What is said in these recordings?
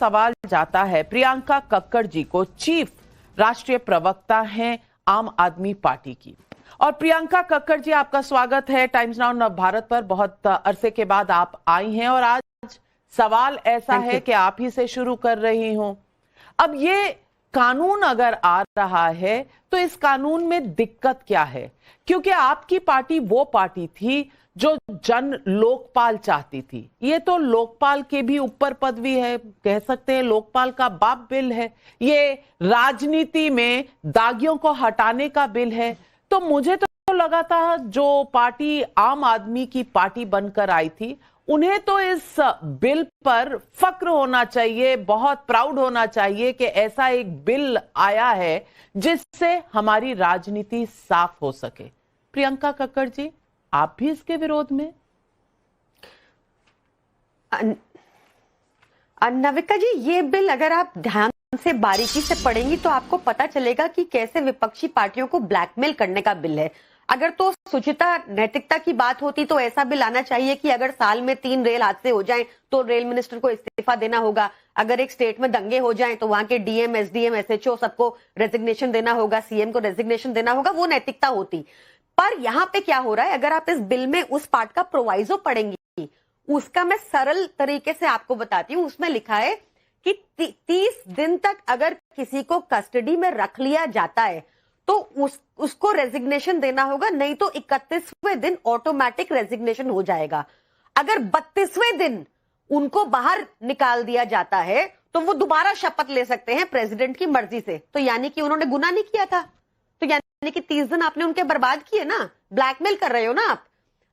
सवाल जाता है प्रियंका कक्कड़ जी को। चीफ राष्ट्रीय प्रवक्ता हैं आम आदमी पार्टी की। और प्रियंका कक्कड़ जी, आपका स्वागत है टाइम्स नाउ नव भारत पर। बहुत अरसे के बाद आप आई हैं और आज सवाल ऐसा है कि आप ही से शुरू कर रही हूं। अब ये कानून अगर आ रहा है तो इस कानून में दिक्कत क्या है? क्योंकि आपकी पार्टी वो पार्टी थी जो जन लोकपाल चाहती थी। ये तो लोकपाल के भी ऊपर पदवी है, कह सकते हैं लोकपाल का बाप बिल है। ये राजनीति में दागियों को हटाने का बिल है। तो मुझे तो लगा था जो पार्टी आम आदमी की पार्टी बनकर आई थी, उन्हें तो इस बिल पर फक्र होना चाहिए, बहुत प्राउड होना चाहिए कि ऐसा एक बिल आया है जिससे हमारी राजनीति साफ हो सके। प्रियंका कक्कड़ जी, आप भी इसके विरोध में? नविका जी, ये बिल अगर आप ध्यान से बारीकी से पढ़ेंगी तो आपको पता चलेगा कि कैसे विपक्षी पार्टियों को ब्लैकमेल करने का बिल है। अगर तो सुचिता नैतिकता की बात होती तो ऐसा बिल आना चाहिए कि अगर साल में 3 रेल हादसे हो जाएं तो रेल मिनिस्टर को इस्तीफा देना होगा। अगर एक स्टेट में दंगे हो जाएं तो वहां के डीएम, एसडीएम, एसएचओ सबको रेजिग्नेशन देना होगा, सीएम को रेजिग्नेशन देना होगा। वो नैतिकता होती। पर यहाँ पे क्या हो रहा है, अगर आप इस बिल में उस पार्ट का प्रोवाइजो पढ़ेंगी, उसका मैं सरल तरीके से आपको बताती हूँ। उसमें लिखा है कि 30 दिन तक अगर किसी को कस्टडी में रख लिया जाता है तो उसको रेजिग्नेशन देना होगा, नहीं तो 31वें दिन ऑटोमेटिक रेजिग्नेशन हो जाएगा। अगर 32वें दिन उनको बाहर निकाल दिया जाता है तो वो दोबारा शपथ ले सकते हैं प्रेसिडेंट की मर्जी से। तो यानी कि उन्होंने गुनाह नहीं किया था, तो यानी कि 30 दिन आपने उनके बर्बाद किए ना, ब्लैकमेल कर रहे हो ना आप।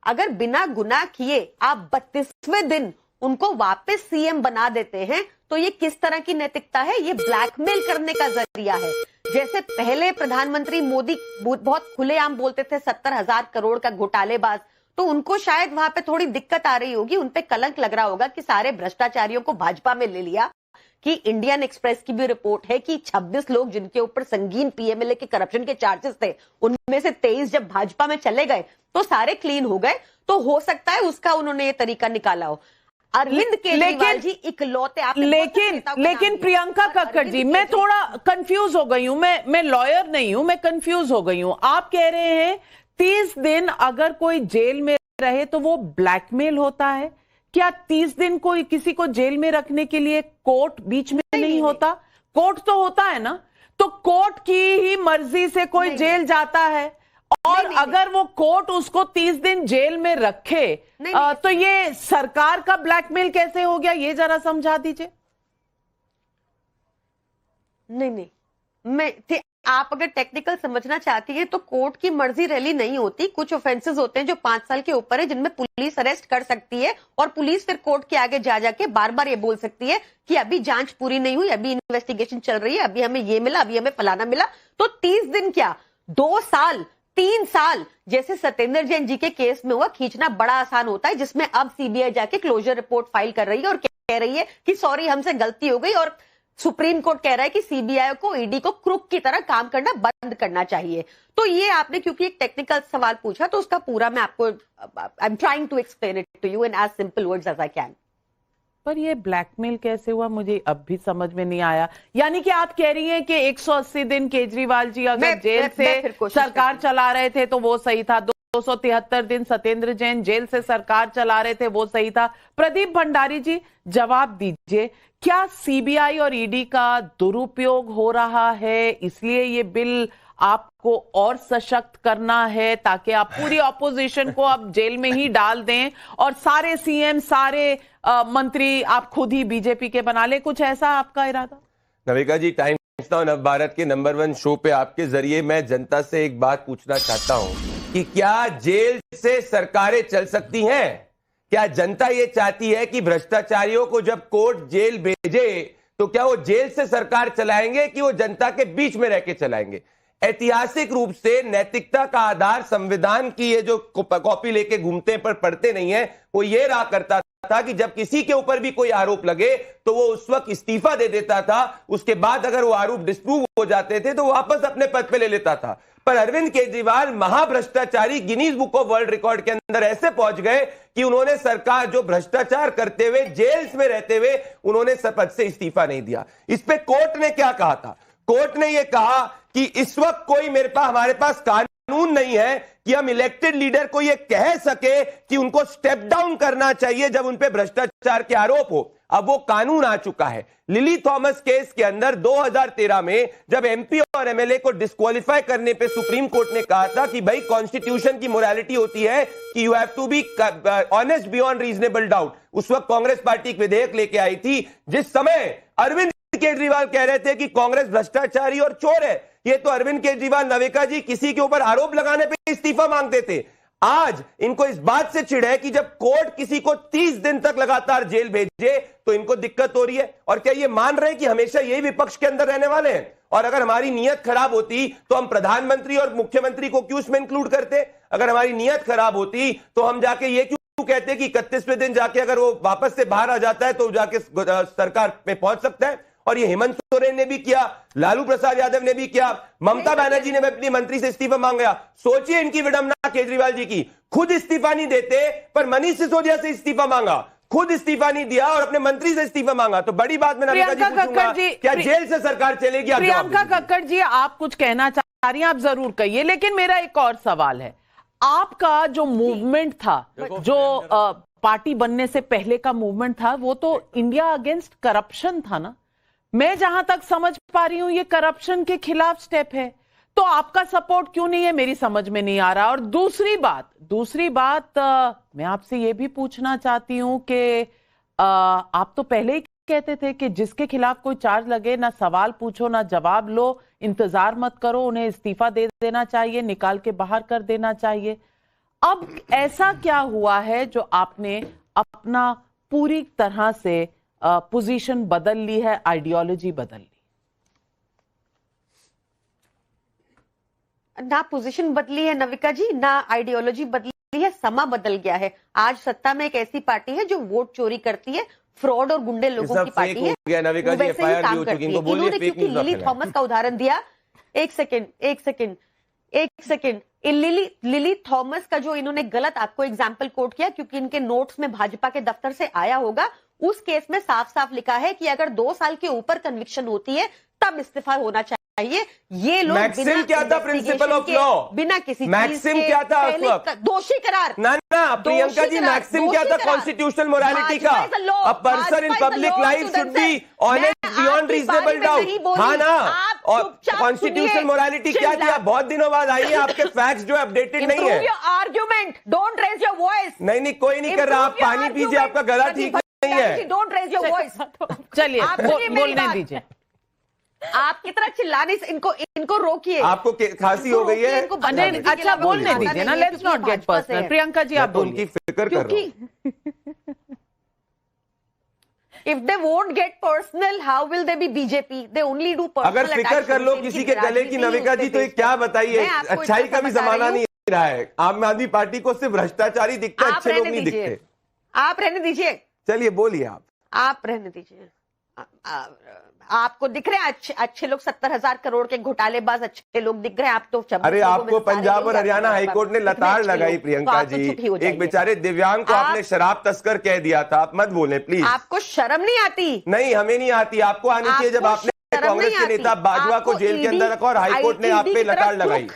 अगर बिना गुनाह किए आप 32वें दिन उनको वापस सीएम बना देते हैं तो ये किस तरह की नैतिकता है? ये ब्लैकमेल करने का जरिया है। जैसे पहले प्रधानमंत्री मोदी बहुत खुलेआम बोलते थे 70,000 करोड़ का घोटालेबाज, तो उनको शायद वहां पे थोड़ी दिक्कत आ रही होगी, उनपे कलंक लग रहा होगा कि सारे भ्रष्टाचारियों को भाजपा में ले लिया। कि इंडियन एक्सप्रेस की भी रिपोर्ट है कि 26 लोग जिनके ऊपर संगीन पीएमएलए के करप्शन के चार्जेस थे, उनमें से 23 जब भाजपा में चले गए तो सारे क्लीन हो गए। तो हो सकता है उसका उन्होंने ये तरीका निकाला हो। अरविंद केजरीवाल जी इकलौते आप। लेकिन प्रियंका कक्कड़ जी, मैं थोड़ा कंफ्यूज हो गई हूं। मैं लॉयर नहीं हूं, मैं कंफ्यूज हो गई हूं। आप कह रहे हैं 30 दिन अगर कोई जेल में रहे तो वो ब्लैकमेल होता है? क्या 30 दिन कोई किसी को जेल में रखने के लिए कोर्ट बीच में नहीं होता? कोर्ट तो होता है ना। तो कोर्ट की ही मर्जी से कोई जेल जाता है और अगर वो कोर्ट उसको 30 दिन जेल में रखे तो ये सरकार का ब्लैकमेल कैसे हो गया? ये जरा समझा दीजिए। नहीं, आप अगर टेक्निकल समझना चाहती हैं तो कोर्ट की मर्जी रैली नहीं होती। कुछ ऑफेंसेस होते हैं जो 5 साल के ऊपर है, जिनमें पुलिस अरेस्ट कर सकती है और पुलिस फिर कोर्ट के आगे जाके बार बार ये बोल सकती है कि अभी जांच पूरी नहीं हुई, अभी इन्वेस्टिगेशन चल रही है, अभी हमें ये मिला, अभी हमें फलाना मिला। तो 30 दिन क्या 2 साल 3 साल जैसे सत्येंद्र जैन जी के केस में हुआ, खींचना बड़ा आसान होता है, जिसमें अब सीबीआई जाके क्लोजर रिपोर्ट फाइल कर रही है और कह रही है कि सॉरी हमसे गलती हो गई। और सुप्रीम कोर्ट कह रहा है कि सीबीआई को, ईडी को क्रूक की तरह काम करना बंद करना चाहिए। तो ये आपने क्योंकि एक टेक्निकल सवाल पूछा तो उसका पूरा मैं आपको I am trying to explain it to you in as simple words as I can. पर ये ब्लैकमेल कैसे हुआ, मुझे अब भी समझ में नहीं आया। यानी कि आप कह रही हैं कि 180 दिन केजरीवाल जी अगर जेल से सरकार चला रहे थे तो वो सही था, 273 दिन सत्येंद्र जैन जेल से सरकार चला रहे थे वो सही था। प्रदीप भंडारी जी, जवाब दीजिए, क्या सीबीआई और ईडी का दुरुपयोग हो रहा है, इसलिए ये बिल आपको और सशक्त करना है ताकि आप पूरी ऑपोजिशन को अब जेल में ही डाल दें और सारे सीएम, सारे मंत्री आप खुद ही बीजेपी के बना ले? कुछ ऐसा आपका इरादा? नविका जी, टाइम्स नाउ नव भारत के नंबर 1 शो पे आपके जरिए मैं जनता से एक बात पूछना चाहता हूं कि क्या जेल से सरकारें चल सकती हैं? क्या जनता ये चाहती है कि भ्रष्टाचारियों को जब कोर्ट जेल भेजे तो क्या वो जेल से सरकार चलाएंगे कि वो जनता के बीच में रह के चलाएंगे? ऐतिहासिक रूप से नैतिकता का आधार संविधान की ये जो कॉपी लेके घूमते हैं पर पढ़ते नहीं है, वो ये रहा करता था कि जब किसी के ऊपर भी कोई आरोप लगे तो वो उस वक्त इस्तीफा दे देता था। उसके बाद अगर वो आरोप डिस्प्रूव हो जाते थे तो वापस अपने पद पे ले लेता था। पर अरविंद केजरीवाल महाभ्रष्टाचारी Guinness book of world record के अंदर ऐसे पहुंच गए कि उन्होंने सरकार जो भ्रष्टाचार करते हुए जेल्स में रहते हुए उन्होंने पद से इस्तीफा नहीं दिया। इस पे कोर्ट ने क्या कहा था? कोर्ट ने यह कहा कि इस वक्त कोई हमारे पास कानून नहीं है कि हम इलेक्टेड लीडर को यह कह सके कि उनको स्टेप डाउन करना चाहिए जब उन पे भ्रष्टाचार के आरोप हो। अब वो कानून आ चुका है। लिली थॉमस केस के अंदर 2013 में जब एमपी और एमएलए को डिस्क्वालीफाई करने पे सुप्रीम कोर्ट ने कहा था कि भाई कॉन्स्टिट्यूशन की मोरालिटी होती है कि you have to be honest beyond reasonable doubt. उस वक्त कांग्रेस पार्टी एक विधेयक लेके आई थी जिस समय अरविंद केजरीवाल कह रहे थे कि कांग्रेस भ्रष्टाचारी और चोर है। ये तो अरविंद केजरीवाल नवेका जी किसी के ऊपर आरोप लगाने पे इस्तीफा मांगते थे। आज इनको इस बात से चिढ़ है कि जब कोर्ट किसी को 30 दिन तक लगातार जेल भेजे तो इनको दिक्कत हो रही है। और क्या ये मान रहे हैं कि हमेशा यही विपक्ष के अंदर रहने वाले हैं? और अगर हमारी नीयत खराब होती तो हम प्रधानमंत्री और मुख्यमंत्री को क्यों इसमें इंक्लूड करते? अगर हमारी नीयत खराब होती तो हम जाके ये क्यों कहते कि 31वें दिन जाके अगर वो वापस से बाहर आ जाता है तो जाके सरकार पे पहुंच सकता है। और ये हेमंत सोरेन ने भी किया, लालू प्रसाद यादव ने भी किया, ममता बनर्जी ने भी अपनी मंत्री से इस्तीफा मांगा। सोचिए इनकी विडंबना केजरीवाल जी की, खुद इस्तीफा नहीं देते पर मनीष सिसोदिया से इस्तीफा मांगा, खुद इस्तीफा नहीं दिया और अपने मंत्री से इस्तीफा मांगा। तो बड़ी बात मैं प्रियंका कक्कड़ जी, क्या जेल से सरकार चलेगी? प्रियंका कक्कड़ जी, आप कुछ कहना चाह रही हैं, आप जरूर कहिए, लेकिन मेरा एक और सवाल है। आपका जो मूवमेंट था, जो पार्टी बनने से पहले का मूवमेंट था, वो तो इंडिया अगेंस्ट करप्शन था ना? मैं जहां तक समझ पा रही हूं ये करप्शन के खिलाफ स्टेप है, तो आपका सपोर्ट क्यों नहीं है मेरी समझ में नहीं आ रहा। और दूसरी बात मैं आपसे ये भी पूछना चाहती हूं कि आप तो पहले ही कहते थे कि जिसके खिलाफ कोई चार्ज लगे ना सवाल पूछो ना जवाब लो, इंतजार मत करो, उन्हें इस्तीफा दे देना चाहिए, निकाल के बाहर कर देना चाहिए। अब ऐसा क्या हुआ है जो आपने अपना पूरी तरह से पोजीशन बदल ली है, आइडियोलॉजी बदल ली? ना पोजीशन बदली है नविका जी, ना आइडियोलॉजी बदली है, समा बदल गया है। आज सत्ता में एक ऐसी पार्टी है जो वोट चोरी करती है, फ्रॉड और गुंडे लोगों की पार्टी है, वैसे ही काम करती है। इन्होंने क्योंकि लिली थॉमस का उदाहरण दिया, एक सेकेंड, लिली थॉमस का जो इन्होंने गलत आपको एग्जाम्पल कोट किया, क्योंकि इनके नोट्स में भाजपा के दफ्तर से आया होगा, उस केस में साफ साफ लिखा है कि अगर 2 साल के ऊपर कन्विक्शन होती है तब इस्तीफा होना चाहिए। ये लोग मैक्सिम क्या था? प्रिंसिपल ऑफ लॉ, बिना किसी मैक्सिम क्या था उस वक्त? दोषी करार। ना प्रियंका जी, मैक्सिम क्या था? कॉन्स्टिट्यूशनल मोरालिटी का, a person in public life should be honest beyond reasonable doubt. हाँ ना, और कॉन्स्टिट्यूशनल मोरालिटी क्या थी? आप बहुत दिनों बाद आई है, आपके फैक्ट्स जो अपडेटेड नहीं है। Argument, don't raise your voice. नहीं कोई नहीं कर रहा, आप पानी पीजिए, आपका गला ठीक नहीं है। Don't raise your voice. चलिए बोलने दीजिए। आप कितना चिल्लाने से इनको रोकिए। आपको खांसी हो गई है? अच्छा बोलने दीजिए ना, let's not get personal. Priyanka ji आप बोलिए। फिक्र कर रहा हूं। If they won't get personal, how will they be BJP? They only do personal। अगर फिक्र कर लो किसी के गले की नविका जी, तो ये क्या बताइए? अच्छाई का भी जमाना नहीं रहा है। आम आदमी पार्टी को सिर्फ भ्रष्टाचारी दिखते, अच्छे लोग नहीं दिखते। आप रहने दीजिए। चलिए बोलिए आप रहने दीजिए। आपको दिख रहे हैं अच्छे लोग, 70,000 करोड़ के घोटालेबाज अच्छे लोग दिख रहे हैं। आप तो अरे आपको पंजाब और हरियाणा हाईकोर्ट ने लताड़ लगाई प्रियंका जी, एक बेचारे दिव्यांग को आपने शराब तस्कर कह दिया था। आप मत बोले प्लीज। आपको शर्म नहीं आती? नहीं, हमें नहीं आती, आपको आनी चाहिए। जब आपने कांग्रेस के नेता बाजवा को जेल के अंदर रखा और हाईकोर्ट ने आप पे लताड़ लगाई,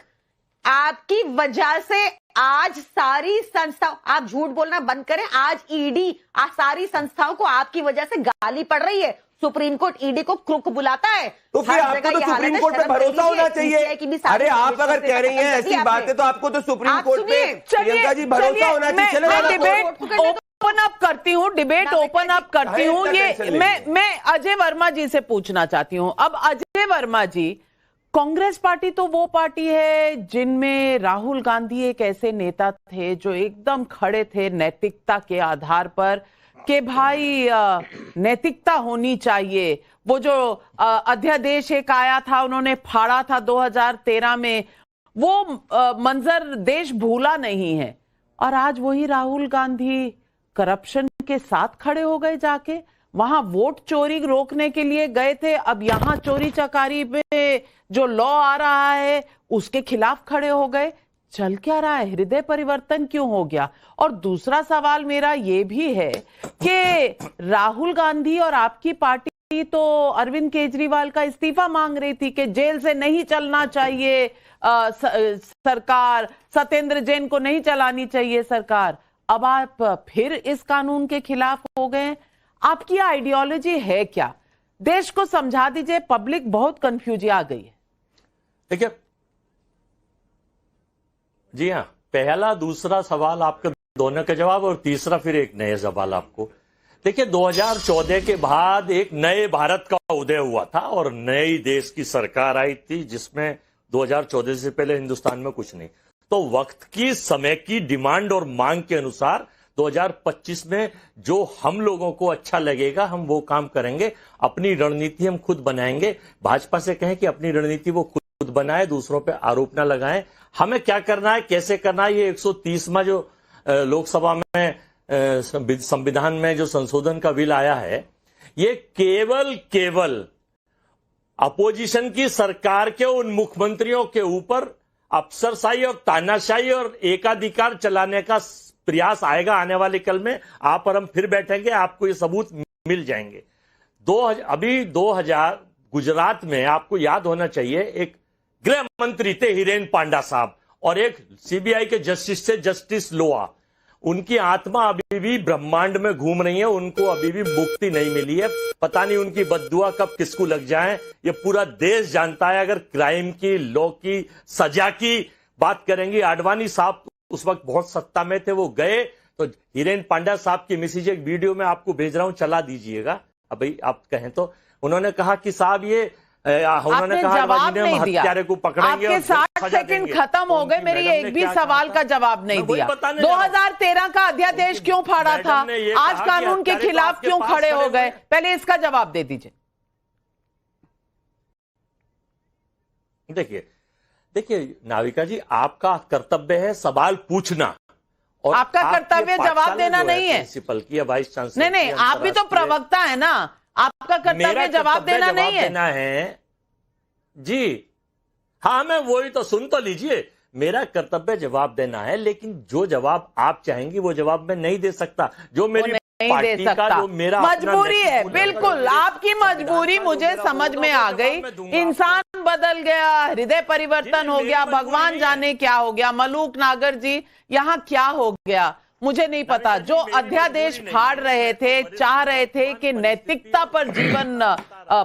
आपकी वजह से आज सारी संस्थाओं, आप झूठ बोलना बंद करें। आज ईडी सारी संस्थाओं को आपकी वजह से गाली पड़ रही है। सुप्रीम कोर्ट ईडी को क्रुक बुलाता है। तो फिर आपको तो सुप्रीम कोर्ट पे भरोसा होना चाहिए। अरे आप अगर कह रही हैं ऐसी बातें तो आपको तो सुप्रीम कोर्ट पे प्रियंका जी भरोसा होना चाहिए। डिबेट ओपन अप करती हूँ, डिबेट ओपन अप करती हूँ। ये मैं अजय वर्मा जी से पूछना चाहती हूँ। अब अजय वर्मा जी, कांग्रेस पार्टी तो वो पार्टी है जिनमें राहुल गांधी एक ऐसे नेता थे जो एकदम खड़े थे नैतिकता के आधार पर कि भाई नैतिकता होनी चाहिए। वो जो अध्यादेश एक आया था, उन्होंने फाड़ा था 2013 में, वो मंजर देश भूला नहीं है। और आज वही राहुल गांधी करप्शन के साथ खड़े हो गए जाके। वहां वोट चोरी रोकने के लिए गए थे, अब यहां चोरी चकारी पे जो लॉ आ रहा है उसके खिलाफ खड़े हो गए। चल क्या रहा है? हृदय परिवर्तन क्यों हो गया? और दूसरा सवाल मेरा ये भी है कि राहुल गांधी और आपकी पार्टी तो अरविंद केजरीवाल का इस्तीफा मांग रही थी कि जेल से नहीं चलना चाहिए सरकार, सत्येंद्र जैन को नहीं चलानी चाहिए सरकार। अब आप फिर इस कानून के खिलाफ हो गए। आपकी आइडियोलॉजी है क्या? देश को समझा दीजिए, पब्लिक बहुत कंफ्यूज आ गई है। देखिए, जी हाँ, पहला दूसरा सवाल आपके दोनों के जवाब और तीसरा फिर एक नए सवाल आपको। देखिए, 2014 के बाद एक नए भारत का उदय हुआ था और नई देश की सरकार आई थी जिसमें 2014 से पहले हिंदुस्तान में कुछ नहीं। तो वक्त की, समय की डिमांड और मांग के अनुसार 2025 में जो हम लोगों को अच्छा लगेगा हम वो काम करेंगे। अपनी रणनीति हम खुद बनाएंगे। भाजपा से कहें कि अपनी रणनीति वो खुद बनाए, दूसरों पे आरोप ना लगाएं। हमें क्या करना है, कैसे करना है, ये 130वां जो लोकसभा में संविधान में जो संशोधन का बिल आया है, ये केवल अपोजिशन की सरकार के उन मुख्यमंत्रियों के ऊपर अफसरशाही और तानाशाही और एकाधिकार चलाने का प्रयास आएगा। आने वाले कल में आप और हम फिर बैठेंगे, आपको ये सबूत मिल जाएंगे। 2000 गुजरात में आपको याद होना चाहिए, एक गृह मंत्री थे हिरेन पांडा साहब और एक सीबीआई के जस्टिस थे जस्टिस लोआ। उनकी आत्मा अभी भी ब्रह्मांड में घूम रही है, उनको अभी भी मुक्ति नहीं मिली है। पता नहीं उनकी बद्दुआ कब किसको लग जाए, ये पूरा देश जानता है। अगर क्राइम की, लॉ की, सजा की बात करेंगे, आडवाणी साहब उस वक्त बहुत सत्ता में थे, वो गए तो हिरेन पांडा साहब की मैसेज एक वीडियो में आपको भेज रहा हूं, चला दीजिएगा अभी आप कहें तो। उन्होंने कहा कि साहब ये उन्होंने कहा हत्यारे को पकड़ेंगे। आपके 60 सेकंड खत्म हो गए, मेरी एक भी सवाल का जवाब नहीं दिया। 2013 का अध्यादेश क्यों फाड़ा था? आज कानून के खिलाफ क्यों खड़े हो गए? पहले इसका जवाब दे दीजिए। देखिए नाविका जी, आपका कर्तव्य है सवाल पूछना और आपका कर्तव्य जवाब देना नहीं है। प्रिंसिपल की या वाइस चांसलर, नहीं, आप भी तो प्रवक्ता है ना, आपका कर्तव्य जवाब देना नहीं है। जी हाँ, मैं वही तो, सुन तो लीजिए, मेरा कर्तव्य जवाब देना है, लेकिन जो जवाब आप चाहेंगी वो जवाब मैं नहीं दे सकता। जो मेरी पार्टी का, जो मेरा मजबूरी है, बिल्कुल आपकी मजबूरी मुझे समझ में आ गई। इंसान बदल गया, हृदय परिवर्तन हो गया, भगवान जाने क्या हो गया। मलूक नागर जी, यहाँ क्या हो गया मुझे नहीं पता। जो अध्यादेश फाड़ रहे थे, चाह रहे थे कि नैतिकता पर जीवन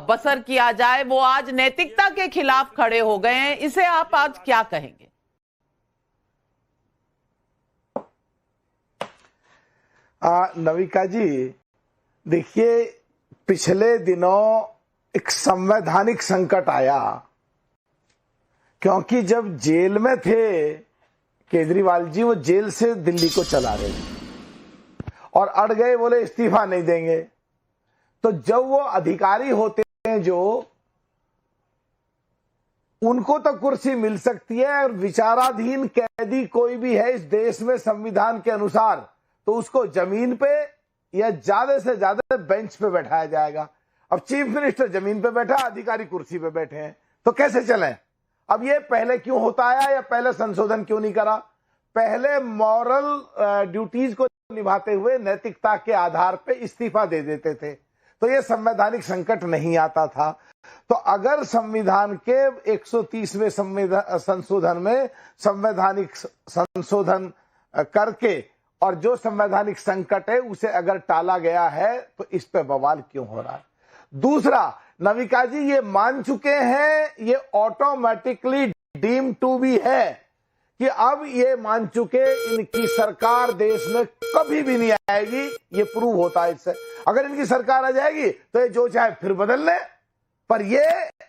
बसर किया जाए, वो आज नैतिकता के खिलाफ खड़े हो गए हैं। इसे आप आज क्या कहेंगे? नविका जी, देखिए, पिछले दिनों एक संवैधानिक संकट आया, क्योंकि जब जेल में थे केजरीवाल जी, वो जेल से दिल्ली को चला रहे थे और अड़ गए, बोले इस्तीफा नहीं देंगे। तो जब वो अधिकारी होते हैं जो, उनको तो कुर्सी मिल सकती है, और विचाराधीन कैदी कोई भी है इस देश में संविधान के अनुसार, तो उसको जमीन पे या ज्यादा से ज्यादा बेंच पे बैठाया जाएगा। अब चीफ मिनिस्टर जमीन पे बैठा, अधिकारी कुर्सी पे बैठे हैं, तो कैसे चलें? अब ये पहले क्यों होता आया, या पहले संशोधन क्यों नहीं करा? पहले मॉरल ड्यूटीज को निभाते हुए नैतिकता के आधार पे इस्तीफा दे देते थे, तो ये संवैधानिक संकट नहीं आता था। तो अगर संविधान के 130वें संशोधन में संवैधानिक संशोधन करके और जो संवैधानिक संकट है उसे अगर टाला गया है, तो इस पे बवाल क्यों हो रहा है? दूसरा, नविका जी ये मान चुके हैं, ये ऑटोमेटिकली डीम टू भी है कि अब ये मान चुके इनकी सरकार देश में कभी भी नहीं आएगी। ये प्रूव होता है इससे। अगर इनकी सरकार आ जाएगी तो ये जो चाहे फिर बदल ले, पर ये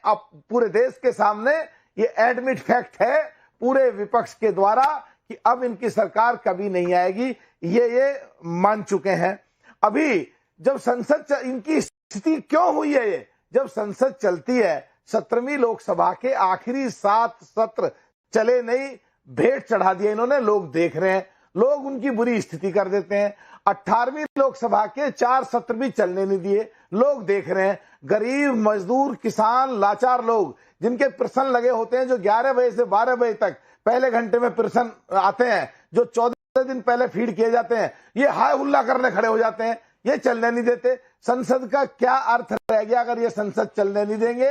अब पूरे देश के सामने ये एडमिट फैक्ट है पूरे विपक्ष के द्वारा कि अब इनकी सरकार कभी नहीं आएगी। ये मान चुके हैं। अभी जब संसद, इनकी स्थिति क्यों हुई है ये? जब संसद चलती है, 17वीं लोकसभा के आखिरी 7 सत्र चले नहीं, भेंट चढ़ा दिया इन्होंने, लोग देख रहे हैं, लोग उनकी बुरी स्थिति कर देते हैं। 18वीं लोकसभा के 4 सत्र भी चलने नहीं दिए। लोग देख रहे हैं, गरीब, मजदूर, किसान, लाचार लोग जिनके प्रश्न लगे होते हैं, जो 11 बजे से 12 बजे तक पहले घंटे में प्रश्न आते हैं, जो 14 दिन पहले फीड किए जाते हैं, ये हाय हुल्ला करने खड़े हो जाते हैं। ये चलने नहीं देते। संसद का क्या अर्थ रह गया अगर ये संसद चलने नहीं देंगे?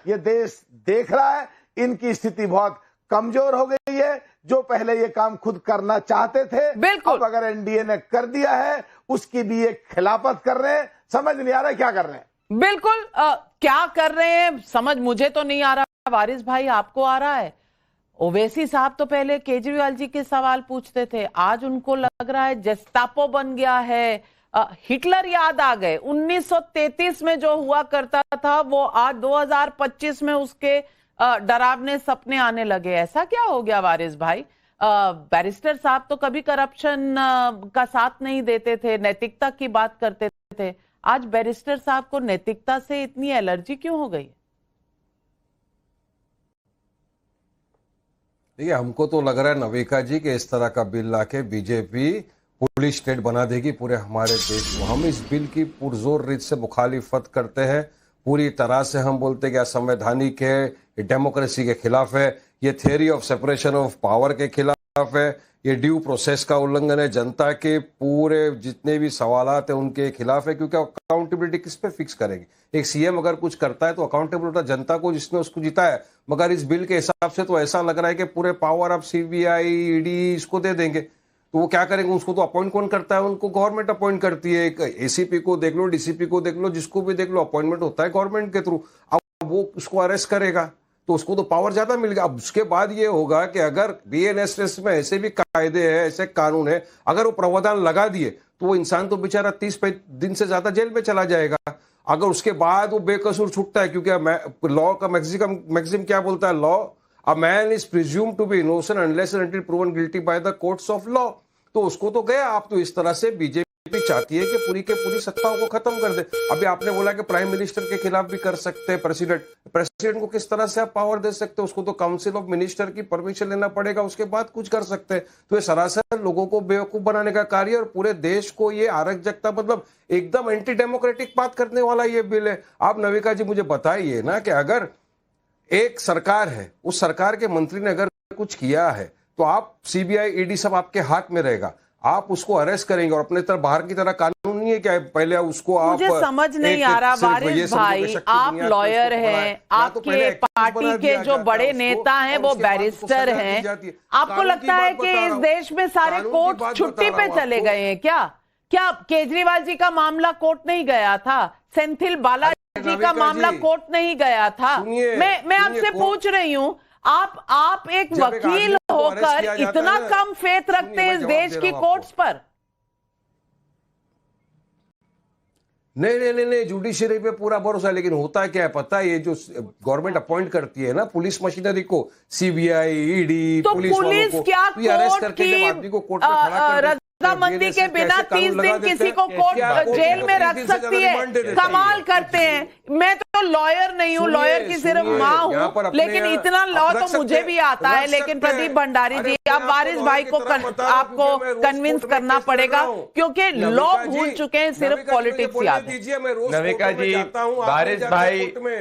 ये देश देख रहा है, इनकी स्थिति बहुत कमजोर हो गई है। जो पहले ये काम खुद करना चाहते थे, बिल्कुल, अब अगर एनडीए ने कर दिया है, उसकी भी एक खिलाफत कर रहे हैं। समझ नहीं आ रहा है क्या कर रहे हैं। बिल्कुल, क्या कर रहे हैं समझ मुझे तो नहीं आ रहा। वारिस भाई, आपको आ रहा है? ओवैसी साहब तो पहले केजरीवाल जी के सवाल पूछते थे, आज उनको लग रहा है जेस्टापो बन गया है। हिटलर याद आ गए। 1933 में जो हुआ करता था वो आज 2025 में उसके डरावने सपने आने लगे। ऐसा क्या हो गया वारिस भाई? बैरिस्टर साहब तो कभी करप्शन का साथ नहीं देते थे, नैतिकता की बात करते थे। आज बैरिस्टर साहब को नैतिकता से इतनी एलर्जी क्यों हो गई? देखिए, हमको तो लग रहा है नविका जी कि इस तरह का बिल लाके बीजेपी पुलिस स्टेट बना देगी पूरे हमारे देश को। हम इस बिल की पुरजोर रीत से मुखालिफत करते हैं। पूरी तरह से हम बोलते हैं कि असंवैधानिक है, ये डेमोक्रेसी के खिलाफ है, ये theory of separation of power के खिलाफ है, ये ड्यू प्रोसेस का उल्लंघन है, जनता के पूरे जितने भी सवालात हैं उनके खिलाफ है। क्योंकि अकाउंटेबिलिटी किस पे फिक्स करेंगे? एक सीएम अगर कुछ करता है तो अकाउंटेबल होता जनता को, जिसने उसको जीता है। मगर इस बिल के हिसाब से तो ऐसा लग रहा है कि पूरे पावर अब सीबीआई, ईडी इसको दे देंगे। तो वो क्या करेंगे? उसको तो अपॉइंट कौन करता है? उनको गवर्नमेंट अपॉइंट करती है। एक एसीपी को देख लो, डीसीपी को देख लो, जिसको भी देख लो, अपॉइंटमेंट होता है गवर्नमेंट के थ्रू। अब वो उसको अरेस्ट करेगा तो उसको तो पावर ज्यादा मिल गया। अब उसके बाद ये होगा कि अगर बीएनएसएस में ऐसे भी कायदे हैं, ऐसे कानून है, अगर वो प्रावधान लगा दिए तो वो इंसान तो बेचारा 30 दिन से ज्यादा जेल में चला जाएगा। अगर उसके बाद वो बेकसूर छूटता है, क्योंकि लॉ का मैक्सिम क्या बोलता है? Law, a man is presumed to be innocent unless and until proven guilty by the courts of law. तो उसको तो गया। आप तो इस तरह से बीजेपी चाहती है कि पूरी के पूरी सत्ताओं को खत्म कर दे। अभी आपने बोला कि प्राइम मिनिस्टर के खिलाफ भी कर सकते हैं। प्रेसिडेंट को किस तरह से आप पावर दे सकते हैं? उसको तो काउंसिल ऑफ मिनिस्टर की परमिशन लेना पड़ेगा, उसके बाद कुछ कर सकते हैं। तो ये सरासर लोगों को बेवकूफ बनाने का कार्य और पूरे देश को ये अराजकता, मतलब एकदम एंटी डेमोक्रेटिक बात करने वाला ये बिल है। आप नविका जी मुझे बताइए ना कि अगर एक सरकार है, उस सरकार के मंत्री ने अगर कुछ किया है तो आप सीबीआई, ईडी सब आपके हाथ में रहेगा, आप उसको अरेस्ट करेंगे। और अपने तरह बाहर की तरह कानून नहीं है क्या? पहले उसको आप, मुझे समझ नहीं आ रहा वारिस भाई, आप लॉयर हैं, आपके पार्टी के जो बड़े नेता हैं वो बैरिस्टर हैं, आपको लगता है कि इस देश में सारे कोर्ट छुट्टी पे चले गए हैं क्या? क्या केजरीवाल जी का मामला कोर्ट नहीं गया था? सेंथिल बालाजी का मामला कोर्ट नहीं गया था? मैं आपसे पूछ रही हूँ, आप एक वकील होकर इतना कम फेथ रखते हैं इस देश की कोर्ट्स पर? नहीं, जुडिशरी पे पूरा भरोसा है। लेकिन होता क्या है पता है? ये जो गवर्नमेंट अपॉइंट करती है ना पुलिस मशीनरी को, सीबीआई, ईडी, तो पुलिस क्या कोर्ट की आदमी को कोर्ट में खड़ा कर रजामंदी के बिना 30 दिन किसी को कोर्ट जेल में रख सकती है? कमाल करते हैं। मैं तो लॉयर नहीं हूँ, लॉयर की सिर्फ माँ हूँ, लेकिन इतना लॉ तो मुझे भी आता है। लेकिन प्रदीप भंडारी जी, अब वारिस भाई को आपको कन्विंस करना पड़ेगा, क्योंकि लॉ भूल चुके हैं, सिर्फ पॉलिटिक्स याद है। नविका जी,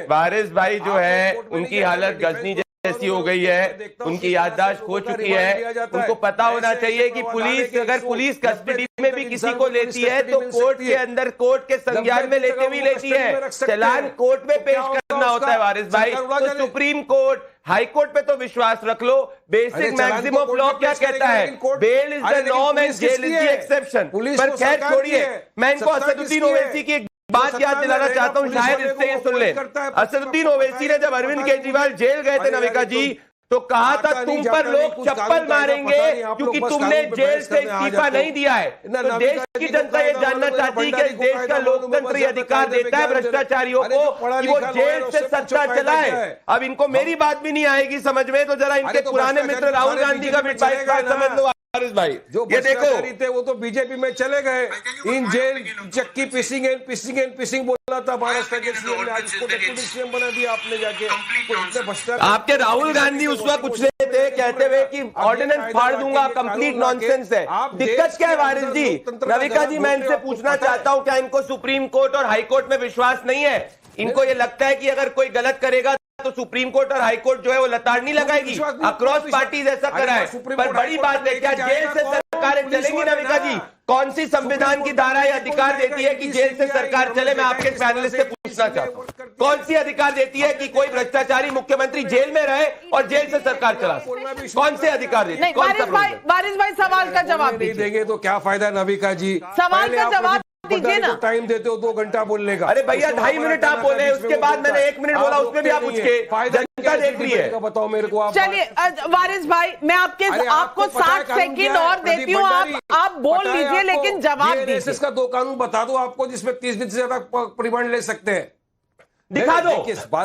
वारिस भाई जो है उनकी हालत गजनी जैसी हो गई है, उनकी याददाश्त खो चुकी है। उनको पता होना चाहिए कि पुलिस, अगर पुलिस कस्टडी में भी किसी को लेती है तो कोर्ट के अंदर, कोर्ट के संज्ञान में लेते भी लेती है। चालान कोर्ट में पेश करना होता है वारिस भाई। तो सुप्रीम कोर्ट, हाई कोर्ट पे तो विश्वास रख लो। बेसिक मैक्सिमम ऑफ लॉ क्या कहता है? Bail is the norm and jail is the exception. पर खैर छोड़िए, मैं इनको असदुद्दीन ओवैसी की बात याद दिलाना चाहता हूं, शायद इससे ये सुन ले। असदुद्दीन ओवैसी ने जब अरविंद केजरीवाल जेल गए थे नविका जी, तो कहा था तुम पर लोग चप्पल मारेंगे क्योंकि तुमने जेल से इस्तीफा नहीं दिया है। तो देश की जनता ये जानना चाहती है कि देश का लोकतंत्र ये अधिकार देता है भ्रष्टाचारियों को कि वो जेल से सत्ता चलाए। अब इनको मेरी बात भी नहीं आएगी समझ में, तो जरा इनके पुराने मित्र राहुल गांधी का भी समझ लो। वारिस भाई, जो ये देखो भ्रष्टाचारी थे वो तो बीजेपी में चले गए। इन जेल चक्की पिसिंग बोला था महाराष्ट्र के सीएम ने, आज उसको डिप्टी सीएम बना दिया आपने जाके। आपके राहुल गांधी उस वक्त कुछ नहीं थे, कहते हुए कि ऑर्डिनेंस फाड़ दूंगा, कंप्लीट नॉनसेंस है। दिक्कत क्या है वारिस जी? रविका जी, मैं इनसे पूछना चाहता हूं, क्या इनको सुप्रीम कोर्ट और हाई कोर्ट में विश्वास नहीं है? इनको ये लगता है कि अगर कोई गलत करेगा तो सुप्रीम कोर्ट और हाई कोर्ट जो है वो लताड़ नहीं लगाएगी? अक्रॉस पार्टीज ऐसा करा है, पर बड़ी बात है, क्या जेल से सरकारें चलेंगी? रविका जी, कौन सी संविधान की धारा या अधिकार देती है कि जेल से सरकार चले? मैं आपके पैनलिस्ट से पूछना चाहता हूं, कौन सी अधिकार देती है कि कोई भ्रष्टाचारी मुख्यमंत्री जेल में रहे और जेल से सरकार चला? कौन से अधिकार देती है? वारिस भाई सवाल का जवाब देंगे तो क्या फायदा नविका जी? सवाल का जवाब दीजिए ना। टाइम देते हो 2 घंटा बोलने का। अरे भैया 2.5 मिनट आप बोले, उसके बाद मैंने 1 मिनट बोला, उसमें भी आप पूछ के जनता देख रही है। बताओ मेरे को आप। चलिए वारिस भाई, मैं आपको 60 सेकंड और देती हूँ, आप बोल लीजिए, लेकिन जवाब दीजिए। इसका 2 कानून बता दो आपको जिसमें 30 दिन से ज्यादा रिमांड ले सकते हैं। दिखा दो,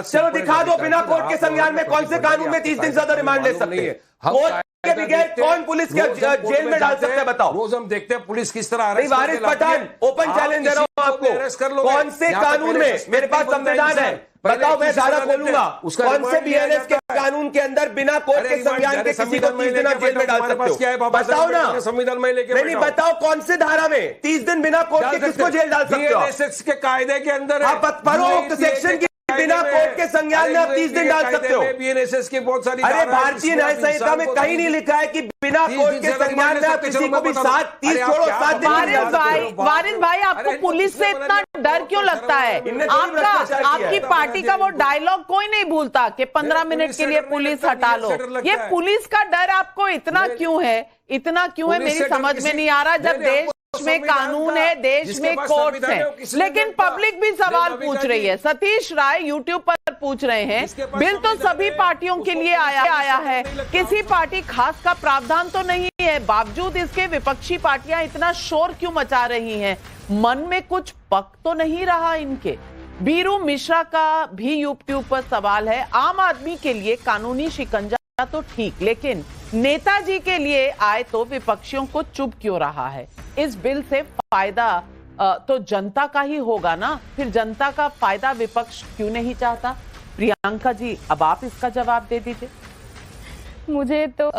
चलो दिखा दो, बिना कोर्ट के संज्ञान में कौन से कानून में 30 दिन से ज्यादा रिमांड ले सकते हैं? कोर्ट के बगैर कौन पुलिस के जेल में डाल सकते हैं? बताओ। रोज हम देखते हैं पुलिस किस तरह नहीं, वारिस पठान, ओपन चैलेंज दे रहा हूं आपको, कौन से कानून में? मेरे पास संविधान है, बताओ, मैं धारा खोलूंगा, कौन से बीएनएस के कानून के अंदर बिना कोर्ट के संज्ञान के किसी को 30 दिन जेल में डाल सकते हो? बताओ ना, संविधान में लेके नहीं, बताओ कौन से धारा में 30 दिन बिना कोर्ट के किसको जेल डाल सकते हो? बीएनएस के कायदे के अंदर आप पढ़ो सेक्शन की, बिना कोर्ट के संज्ञान में आप 30 दिन डाल सकते हो। बीएनएस की बहुत सारी, अरे भारतीय न्याय संहिता में कहीं नहीं लिखा है कि बिना कोर्ट के संज्ञान में आप किसी को भी 7 दिन। वारिस भाई, आपको पुलिस से इतना डर क्यों लगता है? आपकी पार्टी का वो डायलॉग कोई नहीं भूलता कि 15 मिनट के लिए पुलिस हटा लो। ये पुलिस का डर आपको इतना क्यों है? इतना क्यों है मेरी समझ में नहीं आ रहा, जब देश में कानून है, देश में कोर्ट है। लेकिन पब्लिक भी सवाल पूछ रही है। सतीश राय यूट्यूब पर पूछ रहे हैं, बिल तो सभी पार्टियों के लिए आया है, किसी पार्टी खास का प्रावधान तो नहीं है, बावजूद इसके विपक्षी पार्टियां इतना शोर क्यों मचा रही हैं? मन में कुछ पक तो नहीं रहा इनके? बीरू मिश्रा का भी यूट्यूब पर सवाल है, आम आदमी के लिए कानूनी शिकंजा तो ठीक, लेकिन नेताजी के लिए आए तो विपक्षियों को चुभ क्यों रहा है? इस बिल से फायदा तो जनता का ही होगा ना, फिर जनता का फायदा विपक्ष क्यों नहीं चाहता? प्रियंका जी, अब आप इसका जवाब दे दीजिए। मुझे तो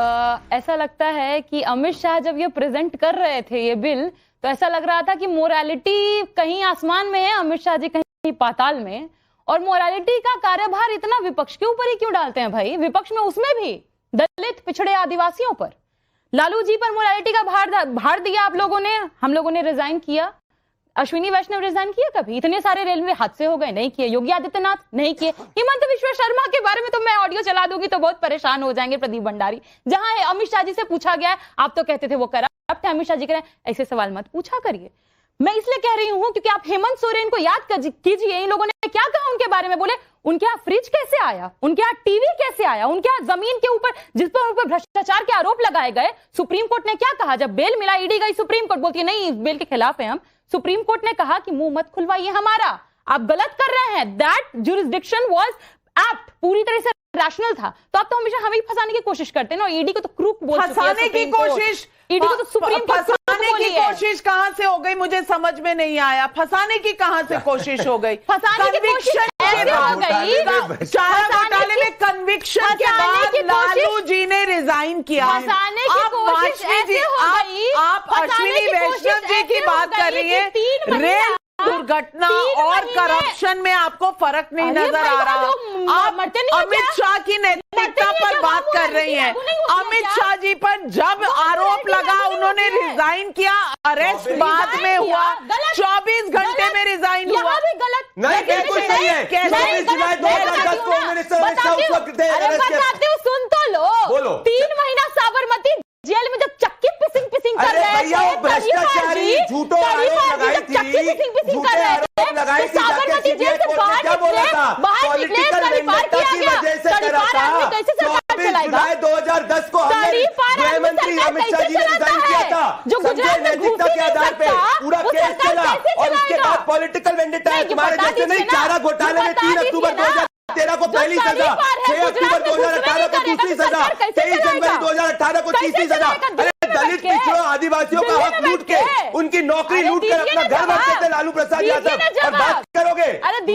ऐसा लगता है कि अमित शाह जब ये प्रेजेंट कर रहे थे ये बिल, तो ऐसा लग रहा था कि मोरालिटी कहीं आसमान में है, अमित शाह जी कहीं पाताल में। और मोरालिटी का कार्यभार इतना विपक्ष के ऊपर ही क्यों डालते हैं भाई? विपक्ष में उसमें भी दलित, पिछड़े, आदिवासियों पर। लालू जी पर मोरालिटी का भार दिया आप लोगों ने, हम लोगों ने रिजाइन किया। अश्विनी वैष्णव रिजाइन किया कभी? इतने सारे रेलवे हादसे हो गए, नहीं किए। योगी आदित्यनाथ नहीं किए। हिमंत विश्व शर्मा के बारे में तो मैं ऑडियो चला दूंगी तो बहुत परेशान हो जाएंगे प्रदीप भंडारी, जहां अमित शाह जी से पूछा गया है, आप तो कहते थे वो करप्ट है, अमित शाह जी कह रहे हैं ऐसे सवाल मत पूछा करिए। मैं इसलिए कह रही हूं क्योंकि आप हेमंत सोरेन को याद कीजिए, इन लोगों ने क्या कहा उनके बारे में? बोले उनके यहाँ फ्रिज कैसे आया, उनके यहाँ टीवी कैसे आया, उनके यहाँ जमीन के ऊपर जिस पर उन पर भ्रष्टाचार के आरोप लगाए गए, सुप्रीम कोर्ट ने क्या कहा? जब बेल मिला, ईडी गई, सुप्रीम कोर्ट बोलती है नहीं, इस बेल के खिलाफ है हम। सुप्रीम कोर्ट ने कहा कि मुंह मत खुलवाइए हमारा, आप गलत कर रहे हैं। दैट जुरिस्डिक्शन वाज एप्ट, पूरी तरह से रैशनल था। तो आप तो हमेशा हमें फंसाने की कोशिश करते हैं ना, ईडी को तो क्रूक बोल चुके हैं, फंसाने की कोशिश, ईडी को तो सुप्रीम कोर्ट फंसाने की कोशिश कहां से हो गई? मुझे समझ में नहीं आया, फंसाने की कहां से कोशिश हो गई? फंसाने की कोशिश ऐसे हो गई, चारा घोटाले में कन्विक्शन के बाद लालू जी ने रिजाइन किया। फंसाने की कोशिश ऐसे हो गई, आप अश्विनी वैष्णव जी की बात कर रही है, रेल दुर्घटना और करप्शन में आपको फर्क नहीं नजर आ रहा। आप अमित शाह की नैतिकता पर बात कर रही हैं। अमित शाह जी पर जब आरोप लगा उन्होंने रिजाइन किया, अरेस्ट बाद में हुआ, 24 घंटे में रिजाइन हुआ। नहीं, बिल्कुल सही है। 24 जुलाई 2010 को बताते हो, सुन तो लो। 3 महीना साबरमती जेल में जब चक्की पिसिंग कर रहे थे, भ्रष्टाचारी झूठो आरोप लगाई थी, झूठे आरोप लगाई थी, साबरमती जेल से बाहर पॉलिटिकल वेंडेटा की वजह से करा था। 24 जुलाई 2010 को हमने गृह मंत्री अमित शाह जी ने रिजाइन किया था, जो गुजरात में नैतिकता के आधार पे पूरा केस चला, और उसके बाद पॉलिटिकल वेंडेटा है तुम्हारे जैसे नहीं। चारा घोटाले में 3 अक्टूबर 2023 2013 को पहली सजा, 6 अक्टूबर 2018 को दूसरी सजा, 23 जनवरी 2018 को तीसरी सजा। अरे दलित पिछड़ों आदिवासियों का हक लूट के, उनकी नौकरी लूट कर अपना घर भरते थे लालू प्रसाद यादव, और बात करोगे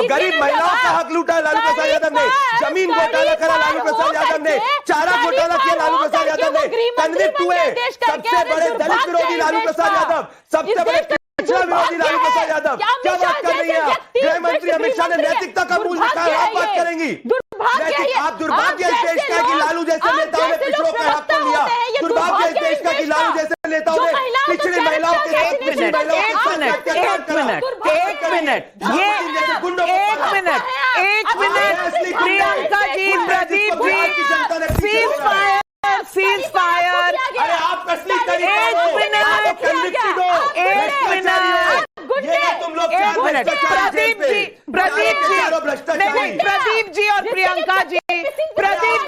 गरीब महिलाओं का हक लूटा लालू प्रसाद यादव ने, जमीन घोटाला करा लालू प्रसाद यादव ने, चारा घोटाला किया लालू प्रसाद यादव ने, कन्विक्ट हुए सबसे बड़े दलित विरोधी लालू प्रसाद यादव, सबसे बड़े पिछड़ा विरोधी लालू प्रसाद यादव। क्या बात कर रही है? गृह मंत्री अमित शाह ने नैतिकता का मूल रखा है, आप बात करेंगी? आप दुर्भाग्य इस देश का कि लालू जैसे नेताओं ने पिछड़ों का हक को लिया, दुर्भाग्य इस देश का कि लालू जैसे नेताओं ने पिछड़ी महिलाओं के साथ, पिछड़ी महिलाओं के साथ अत्याचार करा। Priyanka ji, Pradeep ji, cease fire. अरे आप असली तरीके तुम लोग प्रदीप जी और प्रियंका जी, प्रदीप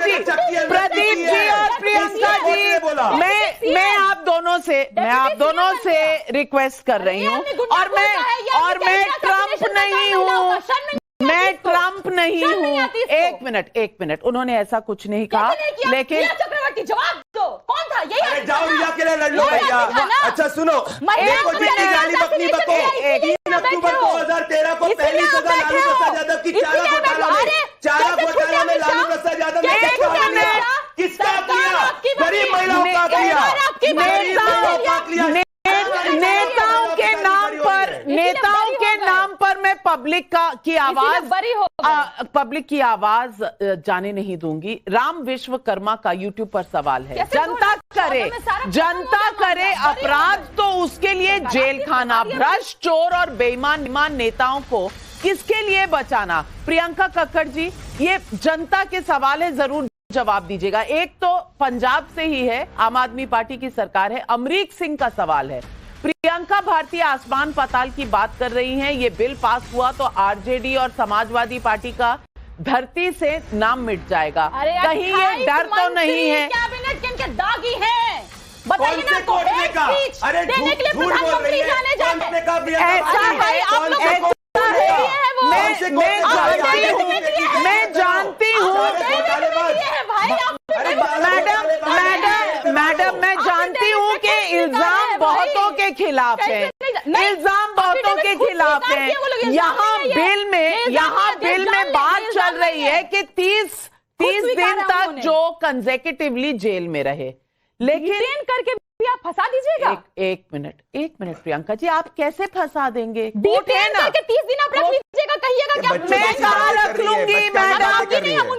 जी और प्रियंका जी, मैं आप दोनों से रिक्वेस्ट कर रही हूँ, और मैं ट्रम्प नहीं हूँ, मैं ट्रम्प नहीं हूँ। एक मिनट, उन्होंने ऐसा कुछ नहीं कहा, लेकिन जवाब दो, कौन था? अरे जाओ रिया के लिए लड़ लो भैया। अच्छा सुनो, देखो जितनी गाली बकनी बको, 3 अक्टूबर 2013 को पहली सजा लालू प्रसाद यादव की चारा घोटाला में लालू प्रसाद यादव ने किसका किया? गरीब महिलाओं का किया, नेताओं के नाम पर मैं पब्लिक की आवाज जाने नहीं दूंगी। राम विश्वकर्मा का यूट्यूब पर सवाल है, जनता करे अपराध तो उसके लिए जेल खाना, भ्रष्ट, चोर और बेईमान नेताओं को किसके लिए बचाना? प्रियंका कक्कड़ जी, ये जनता के सवाल है, जरूर जवाब दीजिएगा। एक तो पंजाब से ही है, आम आदमी पार्टी की सरकार है, अमरीक सिंह का सवाल है। प्रियंका भारतीय आसमान पाताल की बात कर रही हैं, ये बिल पास हुआ तो आरजेडी और समाजवादी पार्टी का धरती से नाम मिट जाएगा। कहीं ये डर तो नहीं है? कैबिनेट किनके दागी हैं? बताइए ना, कोटने का? अरे देने के लिए प्रधानमंत्री जाने जाते हैं। ऐसा है, आप लोग मैं जानती हूँ मैडम, मैं जानती हूँ कि इल्जाम बहुतों के खिलाफ है, यहाँ बिल में बात चल रही है कि 30 दिन तक जो कंसेक्यूटिवली जेल में रहे, लेकिन करके भी आप फंसा दीजिएगा। एक मिनट प्रियंका जी, आप कैसे फंसा देंगे? डिटेन करके 30 दिन आप रख लीजिएगा, कहिएगा क्या? मैं कहाँ रख लूंगी मैडम?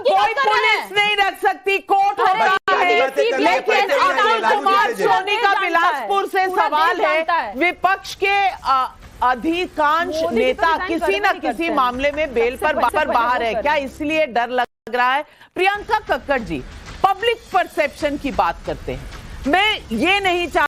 कोई पुलिस नहीं रख सकती, कोर्ट होता है। लेकिन अतुल कुमार सोनी का बिलासपुर से सवाल है, विपक्ष के अधिकांश नेता किसी न किसी मामले में बेल पर बाहर है, क्या इसलिए डर लग रहा है? प्रियंका कक्कड़ जी, पब्लिक परसेप्शन की बात करते हैं, मैं ये नहीं